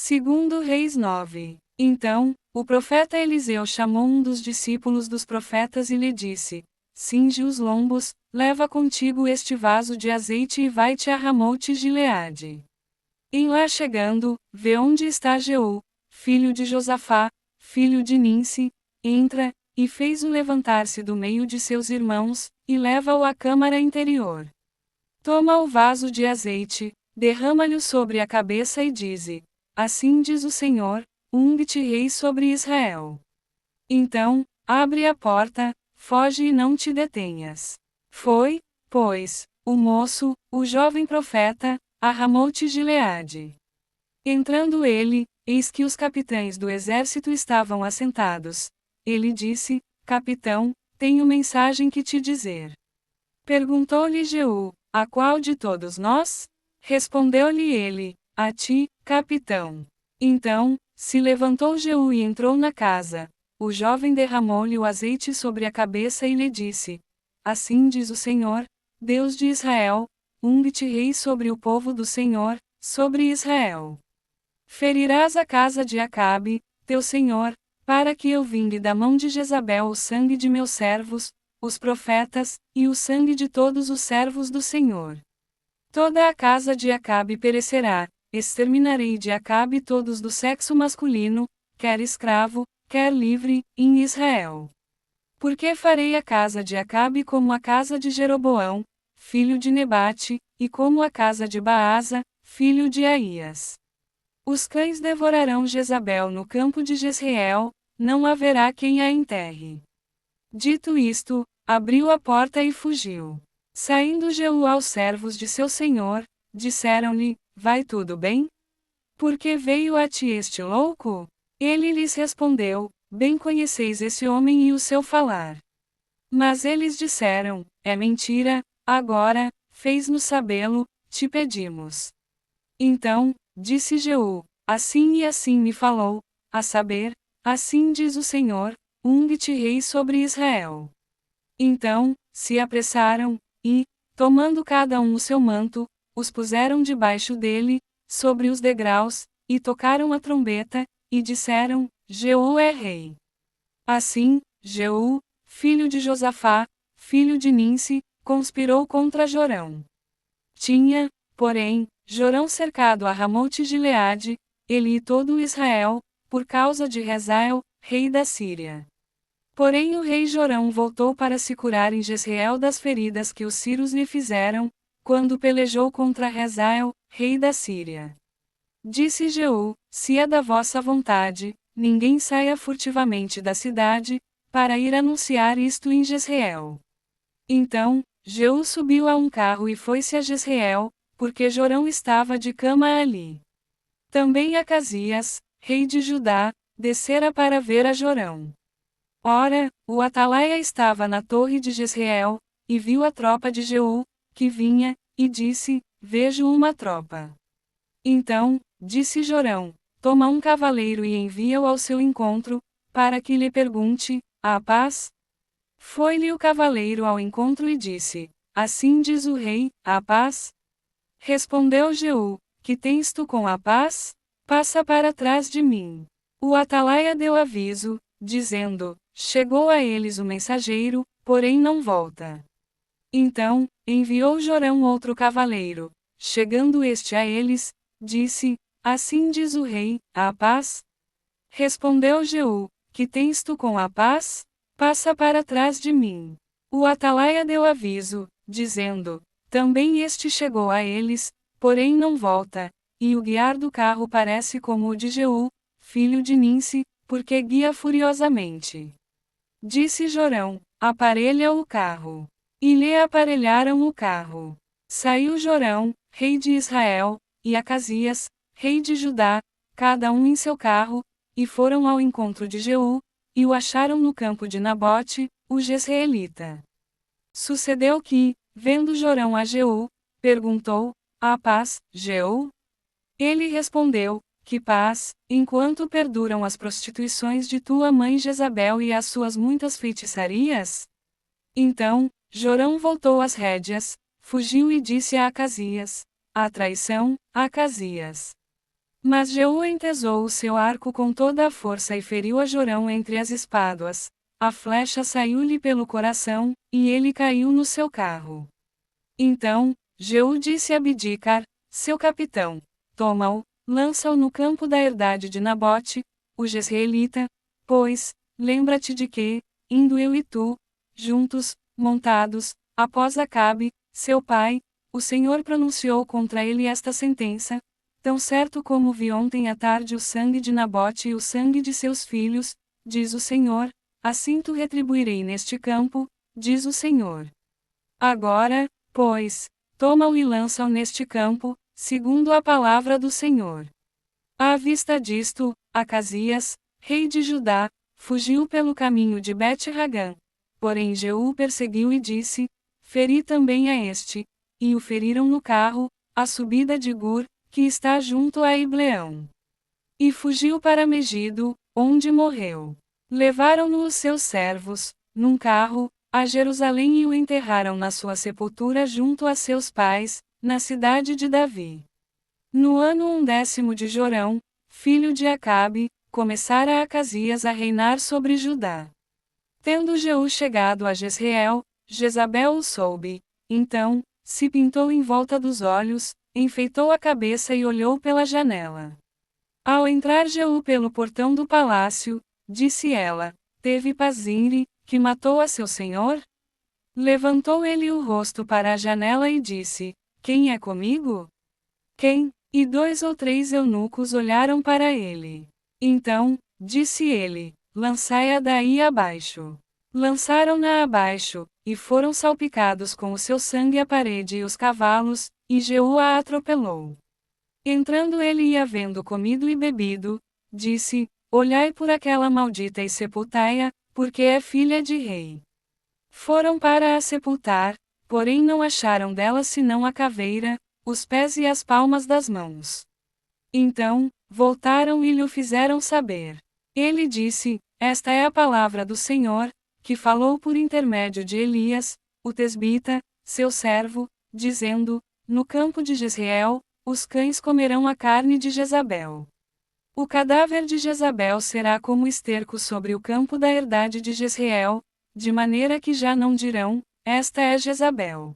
Segundo Reis 9. Então, o profeta Eliseu chamou um dos discípulos dos profetas e lhe disse: Cinge os lombos, leva contigo este vaso de azeite e vai-te a Ramote Gileade. Em lá chegando, vê onde está Jeú, filho de Josafá, filho de Ninsi, entra, e fez-o levantar-se do meio de seus irmãos, e leva-o à câmara interior. Toma o vaso de azeite, derrama-lhe sobre a cabeça e dize: Assim diz o Senhor, unge-te rei sobre Israel. Então, abre a porta, foge e não te detenhas. Foi, pois, o moço, o jovem profeta, a Ramote Gileade. Entrando ele, eis que os capitães do exército estavam assentados. Ele disse: Capitão, tenho mensagem que te dizer. Perguntou-lhe Jeú: A qual de todos nós? Respondeu-lhe ele: A ti, capitão. Então, se levantou Jeú e entrou na casa. O jovem derramou-lhe o azeite sobre a cabeça e lhe disse: Assim diz o Senhor, Deus de Israel, unge-te rei sobre o povo do Senhor, sobre Israel. Ferirás a casa de Acabe, teu senhor, para que eu vingue da mão de Jezabel o sangue de meus servos, os profetas, e o sangue de todos os servos do Senhor. Toda a casa de Acabe perecerá, exterminarei de Acabe todos do sexo masculino, quer escravo, quer livre, em Israel. Porque farei a casa de Acabe como a casa de Jeroboão, filho de Nebate, e como a casa de Baasa, filho de Aías. Os cães devorarão Jezabel no campo de Jezreel, não haverá quem a enterre. Dito isto, abriu a porta e fugiu. Saindo Jeú aos servos de seu senhor, disseram-lhe: Vai tudo bem? Por que veio a ti este louco? Ele lhes respondeu: Bem conheceis esse homem e o seu falar. Mas eles disseram: É mentira, agora, fez-nos sabê-lo, te pedimos. Então, disse Jeú: Assim e assim me falou, a saber, assim diz o Senhor, unge-te rei sobre Israel. Então, se apressaram, e, tomando cada um o seu manto, os puseram debaixo dele, sobre os degraus, e tocaram a trombeta, e disseram: Jeú é rei. Assim, Jeú, filho de Josafá, filho de Ninsi, conspirou contra Jorão. Tinha, porém, Jorão cercado a Ramote Gileade, ele e todo Israel, por causa de Rezael, rei da Síria. Porém o rei Jorão voltou para se curar em Jezreel das feridas que os sírios lhe fizeram, quando pelejou contra Rezael, rei da Síria. Disse Jeú: Se é da vossa vontade, ninguém saia furtivamente da cidade, para ir anunciar isto em Jezreel. Então, Jeú subiu a um carro e foi-se a Jezreel, porque Jorão estava de cama ali. Também Acasias, rei de Judá, descera para ver a Jorão. Ora, o atalaia estava na torre de Jezreel, e viu a tropa de Jeú, que vinha, e disse: Vejo uma tropa. Então, disse Jorão: Toma um cavaleiro e envia-o ao seu encontro, para que lhe pergunte: A paz? Foi-lhe o cavaleiro ao encontro e disse: Assim diz o rei, a paz? Respondeu Jeú: Que tens tu com a paz? Passa para trás de mim. O atalaia deu aviso, dizendo: Chegou a eles o mensageiro, porém não volta. Então, enviou Jorão outro cavaleiro. Chegando este a eles, disse: Assim diz o rei, a paz? Respondeu Jeú: Que tens tu com a paz? Passa para trás de mim. O atalaia deu aviso, dizendo: Também este chegou a eles, porém não volta, e o guiar do carro parece como o de Jeú, filho de Ninsi, porque guia furiosamente. Disse Jorão: Aparelha o carro. E lhe aparelharam o carro. Saiu Jorão, rei de Israel, e Acasias, rei de Judá, cada um em seu carro, e foram ao encontro de Jeú, e o acharam no campo de Nabote, o jezreelita. Sucedeu que, vendo Jorão a Jeú, perguntou: A paz, Jeú? Ele respondeu: Que paz, enquanto perduram as prostituições de tua mãe Jezabel e as suas muitas feitiçarias? Então, Jorão voltou as rédeas, fugiu e disse a Acasias: A traição, Acasias. Mas Jeú entesou o seu arco com toda a força e feriu a Jorão entre as espáduas. A flecha saiu-lhe pelo coração, e ele caiu no seu carro. Então, Jeú disse a Abdicar, seu capitão: toma-o, lança-o no campo da herdade de Nabote, o jezreelita, pois, lembra-te de que, indo eu e tu, juntos, montados, após Acabe, seu pai, o Senhor pronunciou contra ele esta sentença: tão certo como vi ontem à tarde o sangue de Nabote e o sangue de seus filhos, diz o Senhor, assim tu retribuirei neste campo, diz o Senhor. Agora, pois, toma-o e lança-o neste campo, segundo a palavra do Senhor. À vista disto, Acasias, rei de Judá, fugiu pelo caminho de Bet-Ragã. Porém Jeú perseguiu e disse: feri também a este. E o feriram no carro, à subida de Gur, que está junto a Ibleão. E fugiu para Megido, onde morreu. Levaram-no os seus servos, num carro, a Jerusalém e o enterraram na sua sepultura junto a seus pais, na cidade de Davi. No ano 10º de Jorão, filho de Acabe, começara Acasias a reinar sobre Judá. Tendo Jeú chegado a Jezreel, Jezabel o soube. Então, se pintou em volta dos olhos, enfeitou a cabeça e olhou pela janela. Ao entrar Jeú pelo portão do palácio, disse ela: teve Pazire, que matou a seu senhor? Levantou ele o rosto para a janela e disse: quem é comigo? Quem? E 2 ou 3 eunucos olharam para ele. Então, disse ele: lançai-a daí abaixo. Lançaram-na abaixo, e foram salpicados com o seu sangue a parede e os cavalos, e Jeú a atropelou. Entrando ele e havendo comido e bebido, disse: olhai por aquela maldita e sepultai-a, porque é filha de rei. Foram para a sepultar, porém não acharam dela senão a caveira, os pés e as palmas das mãos. Então, voltaram e lhe o fizeram saber. Ele disse: esta é a palavra do Senhor, que falou por intermédio de Elias, o tesbita, seu servo, dizendo: no campo de Jezreel, os cães comerão a carne de Jezabel. O cadáver de Jezabel será como esterco sobre o campo da herdade de Jezreel, de maneira que já não dirão: esta é Jezabel.